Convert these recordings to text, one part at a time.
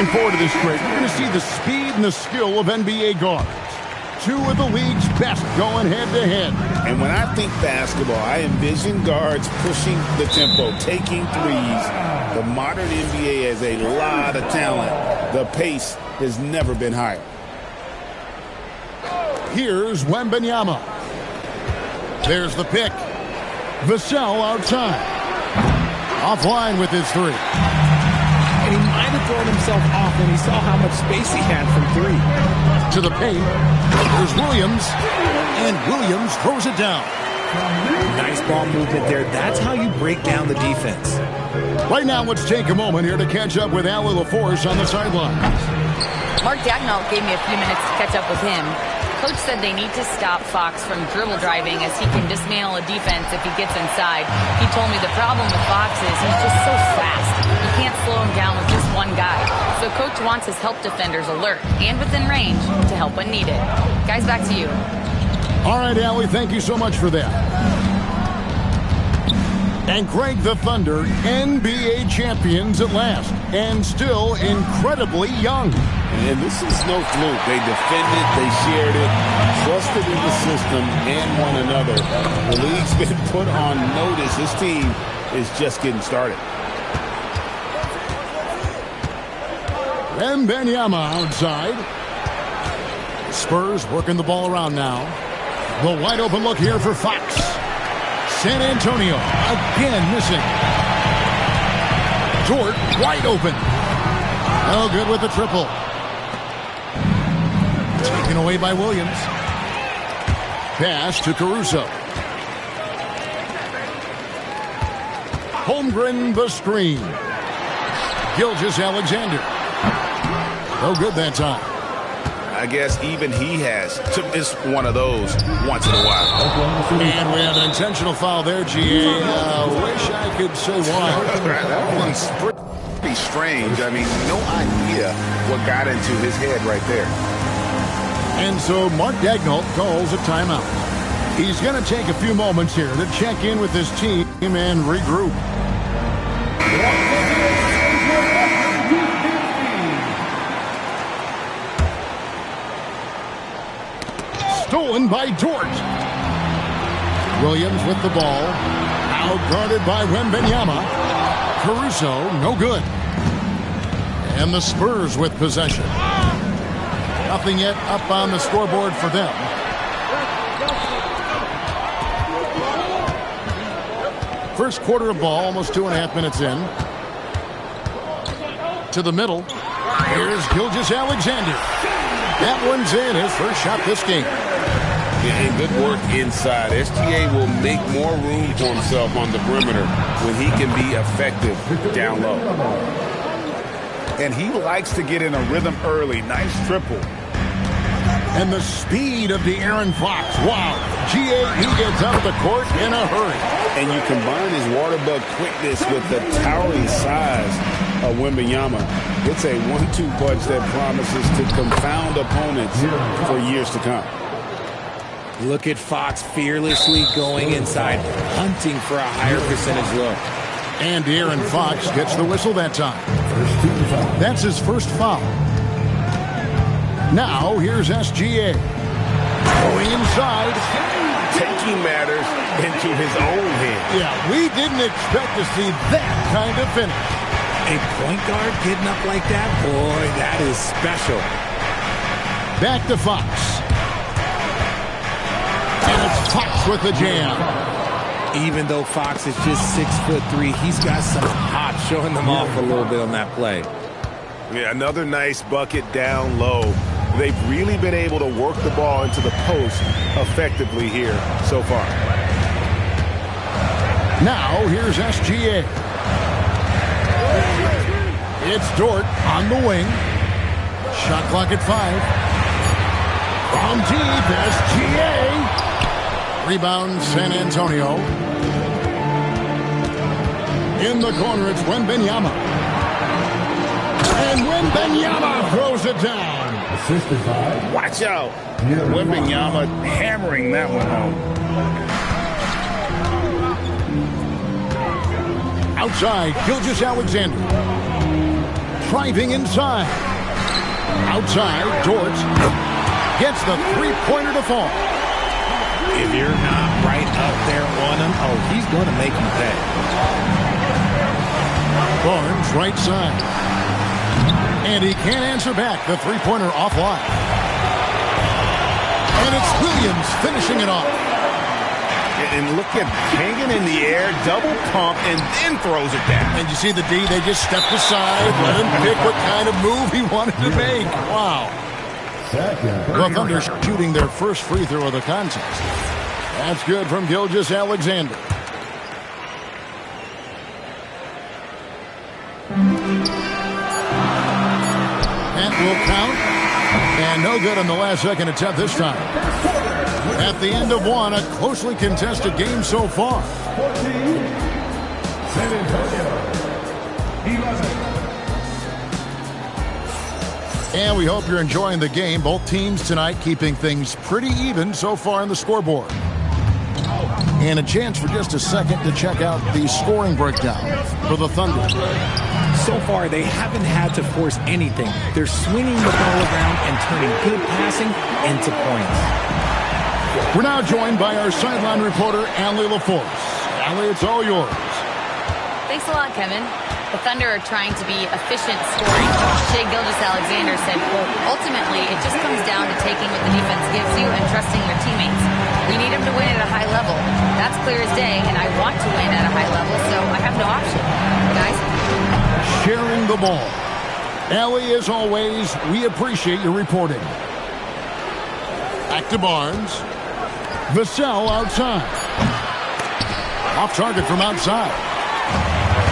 looking forward to this trade. You're going to see the speed and the skill of NBA guards. Two of the league's best going head-to-head. And when I think basketball, I envision guards pushing the tempo, taking threes. The modern NBA has a lot of talent. The pace has never been higher. Here's Wembanyama. There's the pick. Vassell outside. Offline with his three. And he might have thrown himself off when he saw how much space he had from three. To the paint. There's Williams. And Williams throws it down. Nice ball movement there. That's how you break down the defense. Right now, let's take a moment here to catch up with Allie LaForce on the sidelines. Mark Dagnall gave me a few minutes to catch up with him. Coach said they need to stop Fox from dribble driving as he can dismantle a defense if he gets inside. He told me the problem with Fox is he's just so fast. You can't slow him down with just one guy. So Coach wants his help defenders alert and within range to help when needed. Guys, back to you. All right, Allie, thank you so much for that. And Greg, the Thunder, NBA champions at last, and still incredibly young. And this is no fluke. They defended, they shared it, trusted in the system and one another. The league's been put on notice. This team is just getting started. Wembanyama outside. Spurs working the ball around now. The wide open look here for Fox. San Antonio again missing. Dort wide open. No good with the triple. Taken away by Williams. Pass to Caruso. Holmgren the screen. Gilgeous-Alexander. No good that time. I guess even he has to miss one of those once in a while. And we have an intentional foul there, GA. Wish I could say why. That one's pretty strange. I mean, no idea what got into his head right there. And so Mark Dagnall calls a timeout. He's going to take a few moments here to check in with his team and regroup. Stolen by Dort. Williams with the ball. Out guarded by Wembanyama. Caruso, no good. And the Spurs with possession. Nothing yet up on the scoreboard for them. First quarter of ball, almost 2.5 minutes in. To the middle. Here's Gilgeous-Alexander. That one's in, his first shot this game. Yeah, good work inside. SGA will make more room for himself on the perimeter when he can be effective down low. And he likes to get in a rhythm early. Nice triple. And the speed of De'Aaron Fox. Wow. GA, he gets out of the court in a hurry. And you combine his water bug quickness with the towering size of Wembanyama. It's a 1-2 punch that promises to confound opponents for years to come. Look at Fox fearlessly going inside, hunting for a higher percentage look. And De'Aaron Fox gets the whistle that time. That's his first foul. Now, here's SGA. Going inside. Taking matters into his own hands. Yeah, we didn't expect to see that kind of finish. A point guard getting up like that? Boy, that is special. Back to Fox. And it's Fox with the jam. Even though Fox is just 6'3", he's got some hop showing them off a little bit on that play. Yeah, another nice bucket down low. They've really been able to work the ball into the post effectively here so far. Now, here's SGA. It's Dort on the wing. Shot clock at 5. From deep, SGA. Rebound, San Antonio. In the corner, it's Wembanyama. And Wembanyama throws it down. Watch out. Wembanyama hammering that one home. Outside, Gilgeous-Alexander. driving inside. Outside, Dort gets the three-pointer to fall. If you're not right up there on him, oh, he's going to make him pay. Barnes, right side. And he can't answer back. The three-pointer offline. And it's Williams finishing it off. And look at hanging in the air, double pump, and then throws it down. And you see the D, they just stepped aside, let him pick what kind of move he wanted to make. Wow. The Thunder shooting their first free throw of the contest. That's good from Gilgeous-Alexander. That will count. And no good on the last second attempt this time. At the end of one, a closely contested game so far. 14, San Antonio, 11. And we hope you're enjoying the game. Both teams tonight keeping things pretty even so far on the scoreboard. And a chance for just a second to check out the scoring breakdown for the Thunder. So far, they haven't had to force anything. They're swinging the ball around and turning good passing into points. We're now joined by our sideline reporter, Allie LaForce. Allie, it's all yours. Thanks a lot, Kevin. The Thunder are trying to be efficient scoring. Shai Gilgeous-Alexander said, quote, ultimately, it just comes down to taking what the defense gives you and trusting your teammates. We need them to win at a high level. That's clear as day, and I want to win at a high level, so I have no option. Guys? Sharing the ball. Allie, as always, we appreciate your reporting. Back to Barnes. Vassell outside. Off target from outside.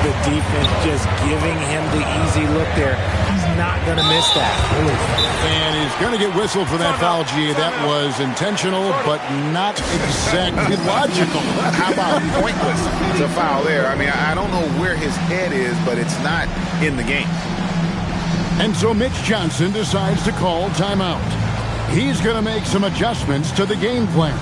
The defense just giving him the easy look there. He's not going to miss that. And he's going to get whistled for that foul, G. That was intentional, but not exactly logical. How about pointless? It's a foul there. I mean, I don't know where his head is, but it's not in the game. And so Mitch Johnson decides to call timeout. He's going to make some adjustments to the game plan.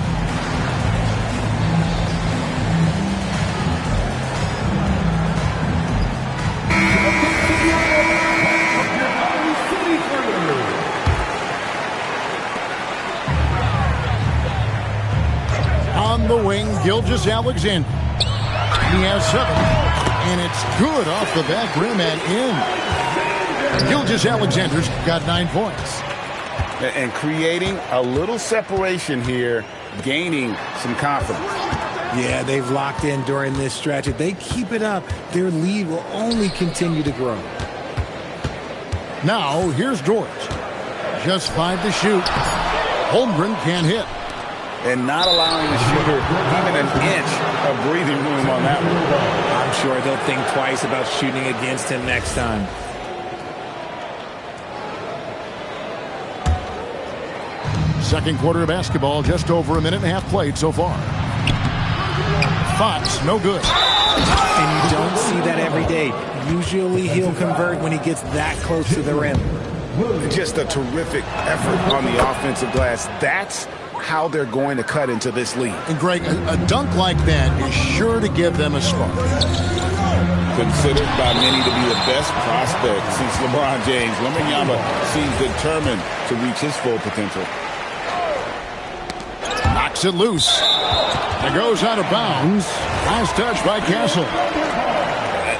On the wing, Gilgeous-Alexander. He has 7, and it's good off the back rim and in. Gilgeous-Alexander's got 9 points. And creating a little separation here, gaining some confidence. Yeah, they've locked in during this stretch. If they keep it up, their lead will only continue to grow. Now, here's Dort. Just 5 to shoot. Holmgren can't hit. And not allowing the shooter even an inch of breathing room on that one. I'm sure they'll think twice about shooting against him next time. Second quarter of basketball, just over a minute and a half played so far. Fox, no good. And you don't see that every day. Usually he'll convert when he gets that close to the rim. Just a terrific effort on the offensive glass. That's how they're going to cut into this lead. And Greg, a dunk like that is sure to give them a spark. Considered by many to be the best prospect since LeBron James, Wembanyama seems determined to reach his full potential. Knocks it loose. It goes out of bounds. Last touch by Castle.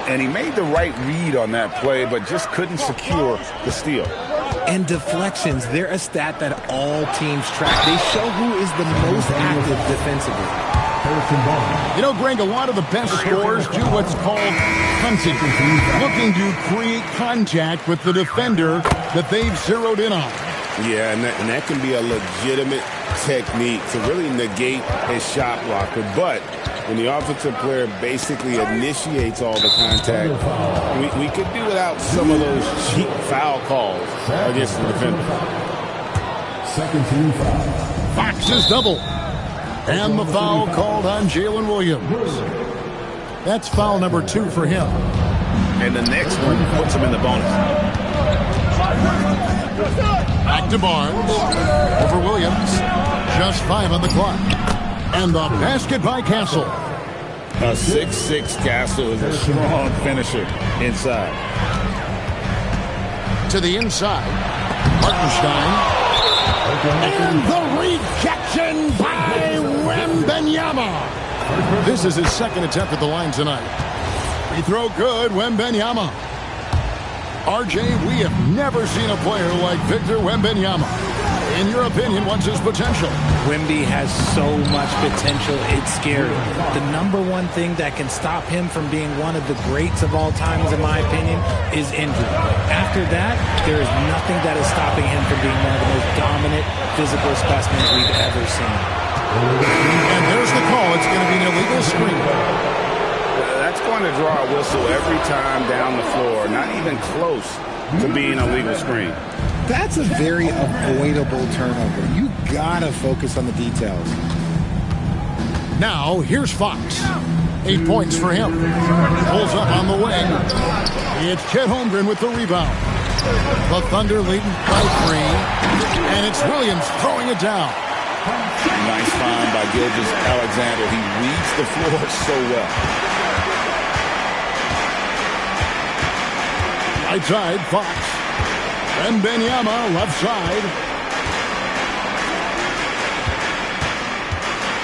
And he made the right read on that play, but just couldn't secure the steal. And deflections, they're a stat that all teams track. They show who is the most active defensively. You know, Greg, a lot of the best scorers do what's called hunting, looking to create contact with the defender that they've zeroed in on. Yeah, and that can be a legitimate technique to really negate a shot blocker. But when the offensive player basically initiates all the contact, we could do without some of those cheap foul calls against the defender. Second team foul. Fox is double. And the foul called on Jalen Williams. That's foul number 2 for him. And the next one puts him in the bonus. Back to Barnes. Over Williams. Just 5 on the clock. And the basket by Castle. A 6'6" Castle is a strong finisher inside. To the inside. Hartenstein. And the rejection by Wembanyama. This is his second attempt at the line tonight. Free throw good, Wembanyama. RJ, we have never seen a player like Victor Wembanyama. In your opinion, what's his potential? Wemby has so much potential, it's scary. The number one thing that can stop him from being one of the greats of all times, in my opinion, is injury. After that, there is nothing that is stopping him from being one of the most dominant physical specimens we've ever seen. And there's the call. It's going to be an illegal screen. That's going to draw a whistle every time down the floor. Not even close to being a legal screen. That's a very avoidable turnover. You gotta focus on the details. Now, here's Fox. 8 points for him. Pulls up on the wing. It's Chet Holmgren with the rebound. The Thunder leading by 3. And it's Williams throwing it down. Nice find by Gilgeous-Alexander. He reads the floor so well. Right side, Fox. Wembanyama, left side.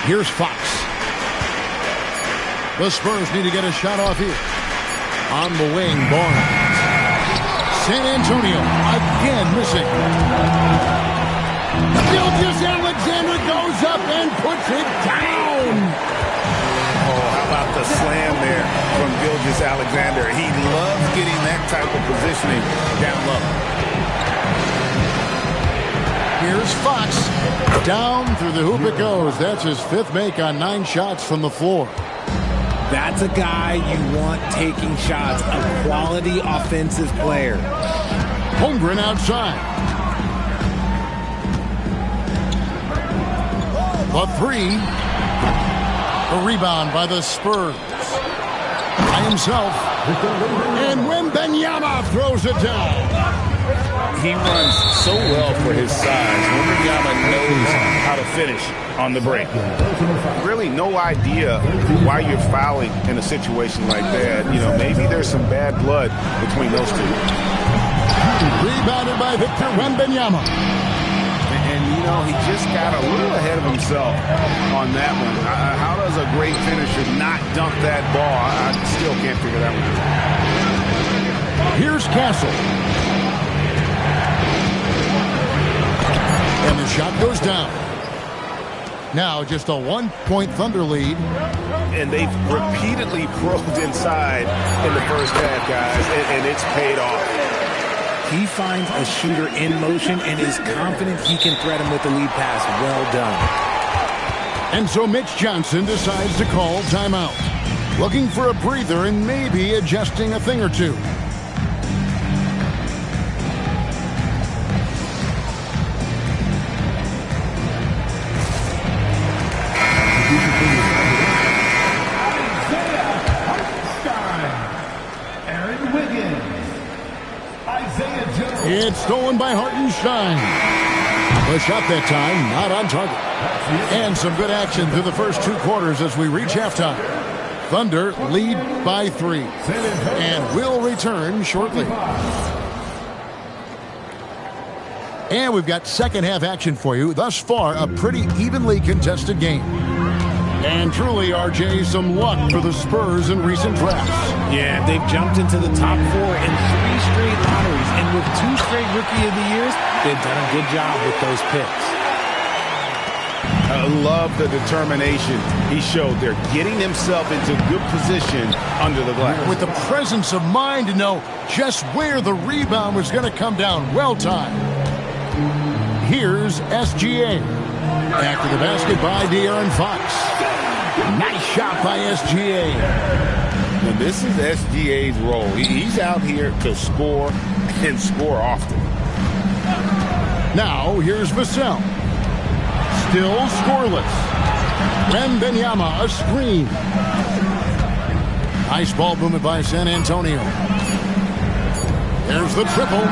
Here's Fox. The Spurs need to get a shot off here. On the wing, Barnes. San Antonio again missing. Gilgeous-Alexander goes up and puts it down. Oh, how about the slam there from Gilgeous-Alexander? He loves getting that type of positioning down low. Here's Fox. Down through the hoop it goes. That's his 5th make on 9 shots from the floor. That's a guy you want taking shots, a quality offensive player. Holmgren outside. The 3. The rebound by the Spurs. By himself. And Wembanyama throws it down. He runs so well for his size. Wembanyama knows how to finish on the break. Really no idea why you're fouling in a situation like that. You know, maybe there's some bad blood between those two. Rebounded by Victor Wembanyama. And, you know, he just got a little ahead of himself on that one. How does a great finisher not dunk that ball? I still can't figure that one out. Here's Castle. And the shot goes down. Now just a 1-point Thunder lead. And they've repeatedly probed inside in the first half, guys, and it's paid off. He finds a shooter in motion and is confident he can threat him with the lead pass. Well done. And so Mitch Johnson decides to call timeout. Looking for a breather and maybe adjusting a thing or two. It's stolen by Hartenstein. The shot that time, not on target. And some good action through the first 2 quarters as we reach halftime. Thunder lead by 3. And we'll return shortly. And we've got second half action for you. Thus far, a pretty evenly contested game. And truly, RJ, some luck for the Spurs in recent drafts. Yeah, they've jumped into the top 4 in 3 straight lotteries. And with 2 straight Rookie of the Years, they've done a good job with those picks. I love the determination he showed there, getting himself into good position under the glass. With the presence of mind to know just where the rebound was going to come down. Well timed. Here's SGA. After the basket by De'Aaron Fox. Nice shot by SGA. And this is SGA's role. He's out here to score and score often. Now here's Vassell. Still scoreless. Wembanyama a screen. Nice ball movement by San Antonio. There's the triple.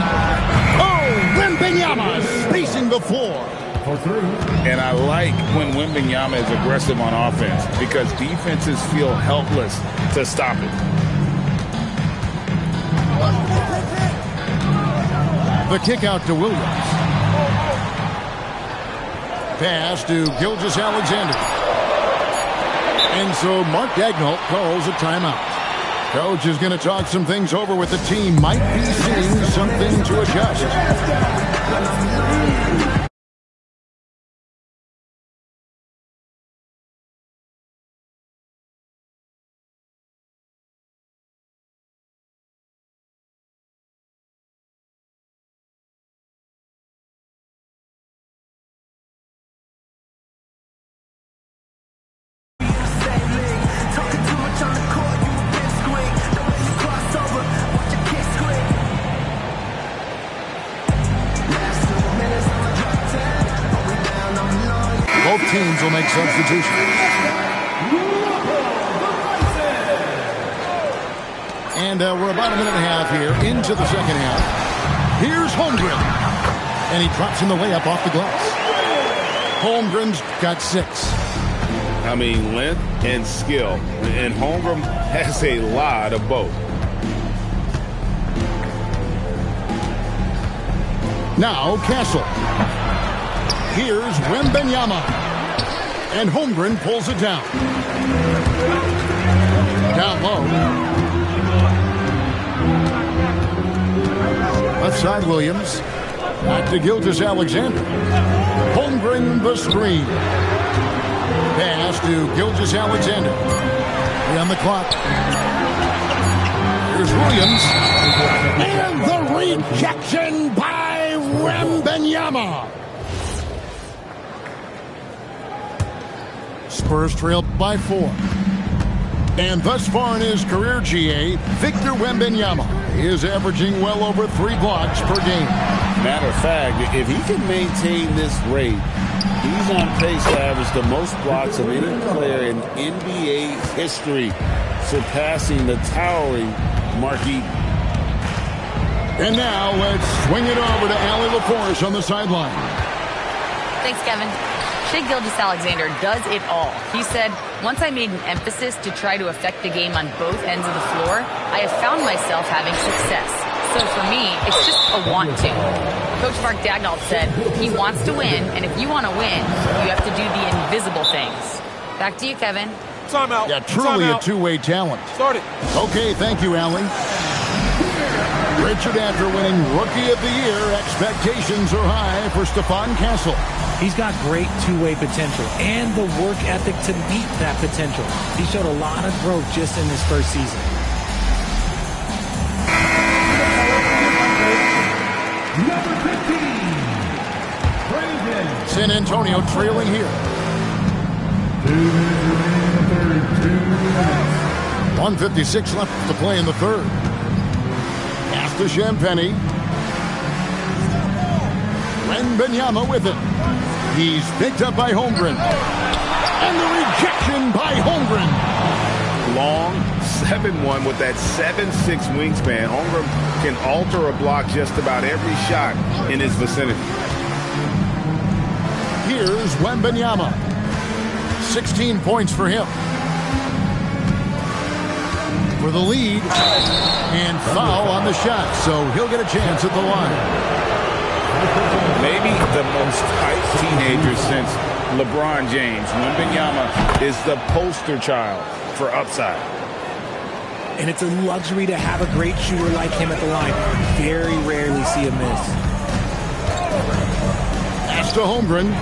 Oh, Wembanyama spacing the floor. And I like when Wembanyama is aggressive on offense because defenses feel helpless to stop it. The kick out to Williams. Pass to Gilgeous-Alexander. And so Mark Daigneault calls a timeout. Coach is going to talk some things over with the team. Might be seeing something to adjust. Both teams will make substitutions. And we're about a minute and a half here into the second half. Here's Holmgren. And he drops in the layup off the glass. Holmgren's got 6. I mean, length and skill. And Holmgren has a lot of both. Now Castle. Here's Wembanyama. And Holmgren pulls it down. Down low. Left side Williams. Back to Gilgeous-Alexander. Holmgren the screen. Pass to Gilgeous-Alexander. 3 on the clock. Here's Williams. And the rejection by Wembanyama. Spurs trail by 4. And thus far in his career, GA, Victor Wembanyama is averaging well over 3 blocks per game. Matter of fact, if he can maintain this rate, he's on pace to average the most blocks of any player in NBA history, surpassing the towering Mark Eaton. And now let's swing it over to Allie LaForce on the sideline. Thanks, Kevin. Shai Gilgeous-Alexander does it all. He said, once I made an emphasis to try to affect the game on both ends of the floor, I have found myself having success. So for me, it's just a want to. Coach Mark Daigneault said he wants to win, and if you want to win, you have to do the invisible things. Back to you, Kevin. Timeout. Yeah, truly a two-way talent. Start it. Okay, thank you, Allie. Richard, after winning Rookie of the Year, expectations are high for Stephon Castle. He's got great two-way potential and the work ethic to meet that potential. He showed a lot of growth just in his first season. Number 15, Brandon. San Antonio trailing here. 2 minutes remaining in the third. 2 minutes. 1:56 left to play in the third. Pass to Champagnie. Wembanyama with it. He's picked up by Holmgren. And the rejection by Holmgren. Long 7'1" with that 7'6" wingspan. Holmgren can alter a block just about every shot in his vicinity. Here's Wembanyama. 16 points for him. For the lead. And foul on the shot, so he'll get a chance at the line. Maybe the most hyped teenager since LeBron James. Wembanyama is the poster child for upside. And it's a luxury to have a great shooter like him at the line. Very rarely see a miss. Pass to Holmgren.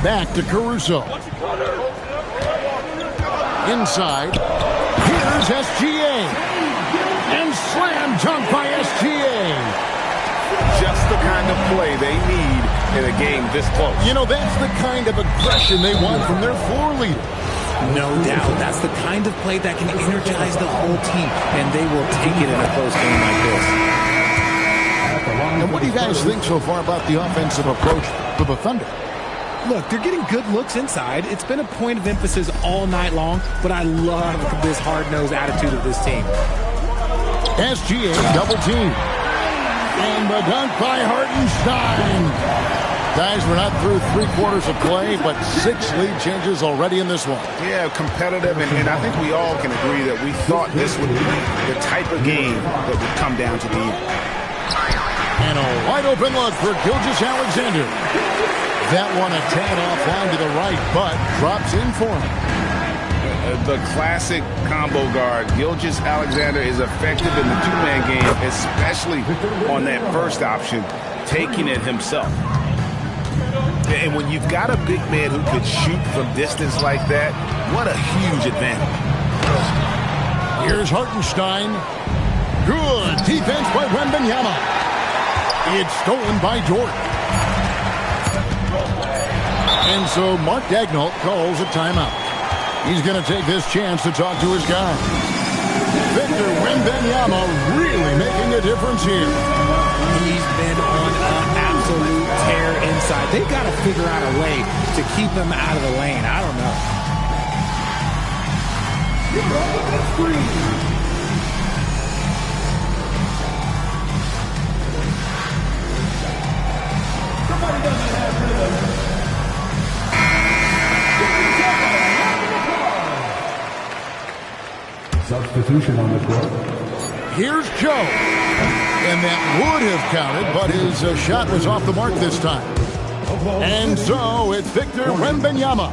Back to Caruso. Inside. Here's SGA. And slam dunk by SGA. Just the kind of play they need in a game this close. You know, that's the kind of aggression they want from their floor leader. No doubt. That's the kind of play that can energize the whole team, and they will take it in a close game like this. And what do you guys think so far about the offensive approach for the Thunder? Look, they're getting good looks inside. It's been a point of emphasis all night long, but I love this hard-nosed attitude of this team. SGA double team. And the dunk by Hartenstein. Guys, we're not through 3 quarters of play, but 6 lead changes already in this one. Yeah, competitive, and I think we all can agree that we thought this would be the type of game that would come down to the end. And a wide open look for Gilgeous-Alexander. That one a tad offline to the right, but drops in for him. The classic combo guard, Gilgeous-Alexander, is effective in the two-man game, especially on that first option, taking it himself. And when you've got a big man who could shoot from distance like that, what a huge advantage. Here's Hartenstein. Good defense by Wembanyama. It's stolen by Jordan. And so Mark Daigneault calls a timeout. He's going to take this chance to talk to his guy. Victor Wembanyama really making a difference here. He's been on an absolute tear inside. They've got to figure out a way to keep him out of the lane. I don't know. Somebody doesn't have rhythm. Substitution on the court. Here's Joe. And that would have counted, but his shot was off the mark this time. And so it's Victor Wembanyama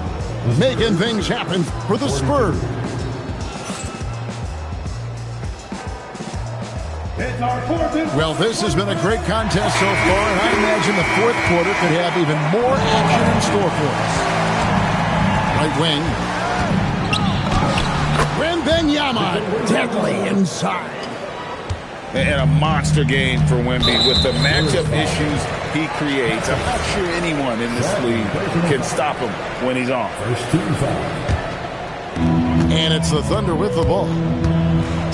making things happen for the Spurs. Well, this has been a great contest so far, and I imagine the fourth quarter could have even more action in store for us. Right wing. Wembanyama deadly inside. And a monster game for Wemby with the matchup issues he creates. I'm not sure anyone in this league can stop him when he's on. And it's the Thunder with the ball,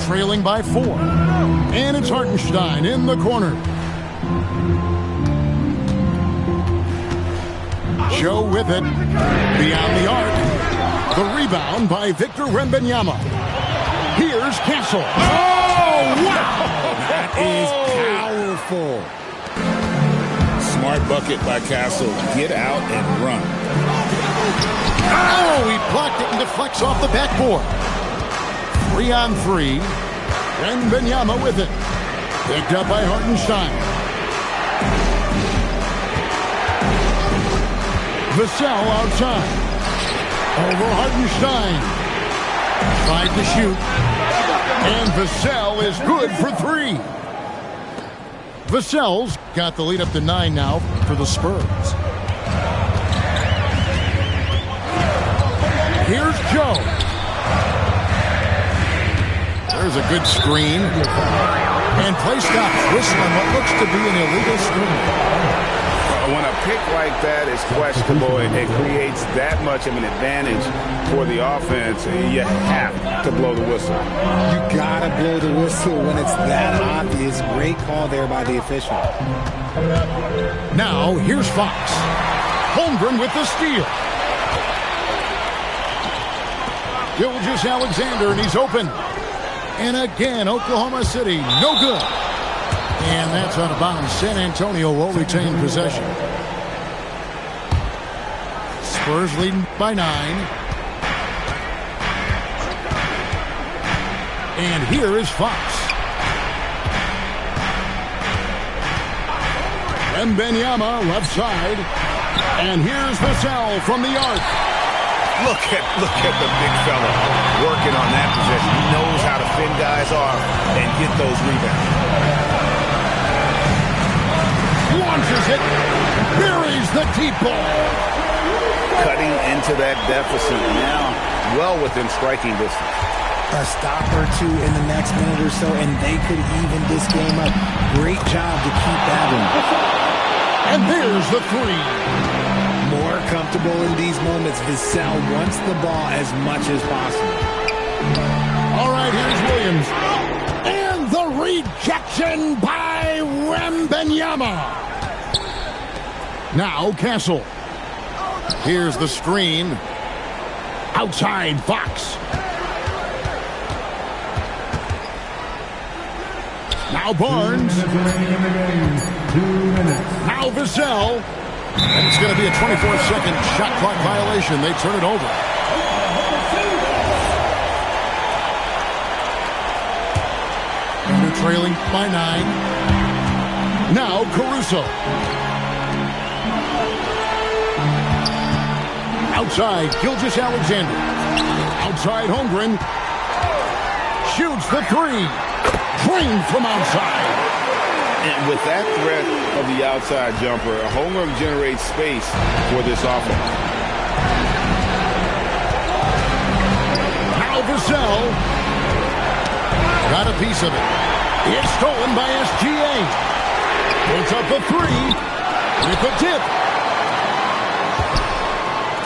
trailing by 4. And it's Hartenstein in the corner. Joe with it beyond the arc. The rebound by Victor Wembanyama. Here's Castle. Oh, wow! That is powerful. Smart bucket by Castle. Get out and run. Oh, he blocked it and deflects off the backboard. 3-on-3. Wembanyama with it. Picked up by Hartenstein. Vassell outside. Over Hartenstein. Tried to shoot. And Vassell is good for 3. Vassell's got the lead up to 9 now for the Spurs. Here's Joe. There's a good screen. And play stops. Whistle on what looks to be an illegal screen. When a pick like that is questionable and it creates that much of an advantage for the offense, you have to blow the whistle. You gotta blow the whistle when it's that obvious. Great call there by the official. Now, here's Fox. Holmgren with the steal. Gilgeous-Alexander, and he's open. And again, Oklahoma City, no good. And that's out of bounds. San Antonio will retain possession. Spurs leading by 9. And here is Fox. Wembanyama left side. And here's Vassell from the arc. Look at the big fella working on that possession. He knows how to fend guys off and get those rebounds. Launches it. Buries the deep ball. Cutting into that deficit now, well within striking distance. A stop or two in the next minute or so, and they could even this game up. Great job to keep that one. And there's the 3. More comfortable in these moments. Vassell wants the ball as much as possible. All right, here's Williams. And the rejection by Wembanyama. Now Castle. Here's the screen. Outside Fox. Now Barnes. 2 minutes. Now Vassell. And it's going to be a 24-second shot clock violation. They turn it over. And they're trailing by 9. Now Caruso. Outside, Gilgeous-Alexander. Outside, Holmgren. Shoots the 3. Drained from outside. And with that threat of the outside jumper, Holmgren generates space for this offense. Now Vassell. Got a piece of it. It's stolen by SGA. Puts up a 3. With a tip.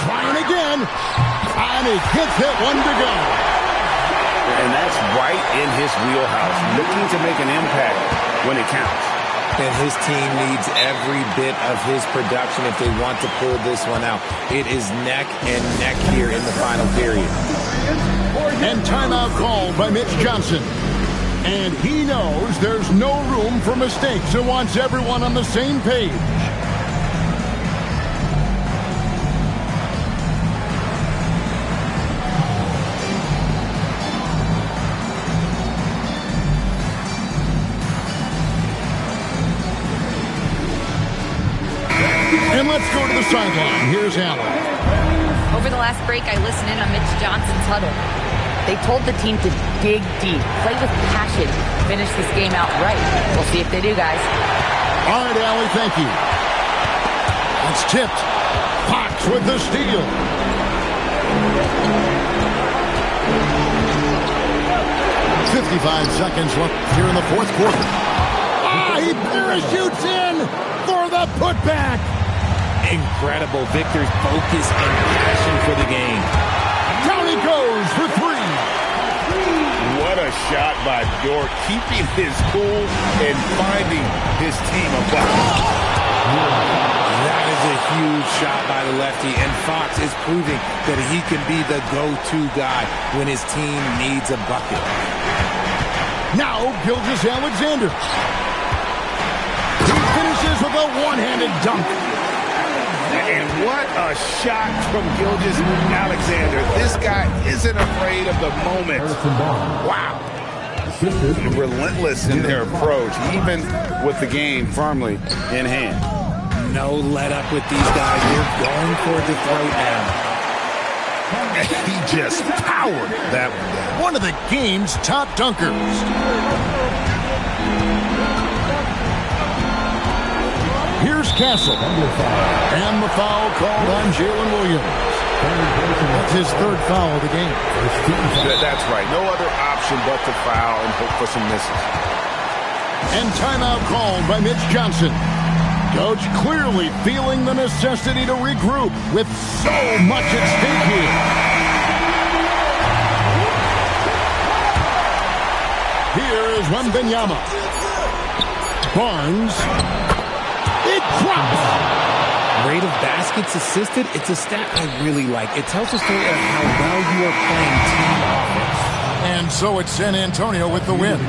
Trying again. And he gets it. 1 to go. And that's right in his wheelhouse. Looking to make an impact when it counts. And his team needs every bit of his production if they want to pull this one out. It is neck and neck here in the final period. And timeout called by Mitch Johnson. And he knows there's no room for mistakes and wants everyone on the same page. And let's go to the sideline. Here's Allen. Over the last break, I listened in on Mitch Johnson's huddle. They told the team to dig deep, play with passion, finish this game out right. We'll see if they do, guys. All right, Allie, thank you. It's tipped. Fox with the steal. .55 seconds left here in the fourth quarter. He parachutes in for the putback. Incredible. Victor's focus and passion for the game. Down he goes for 3. What a shot by Dort, keeping his cool and finding his team a bucket. That is a huge shot by the lefty, and Fox is proving that he can be the go-to guy when his team needs a bucket. Now, Gilgeous-Alexander. He finishes with a one-handed dunk. And what a shot from Gilgeous-Alexander. This guy isn't afraid of the moment. Wow. Relentless in their approach, even with the game firmly in hand. No let up with these guys. They're going for the throat now. He just powered that one down. One of the game's top dunkers. Here's Castle. And the foul called on Jalen Williams. That's his 3rd foul of the game. That's right. No other option but to foul and hope for some misses. And timeout called by Mitch Johnson. Coach clearly feeling the necessity to regroup with so much at stake here. Here is Wembanyama. Barnes. It drops. Rate of baskets assisted, it's a stat I really like. It tells a story of how well you are playing team offense. And so it's San Antonio with the win.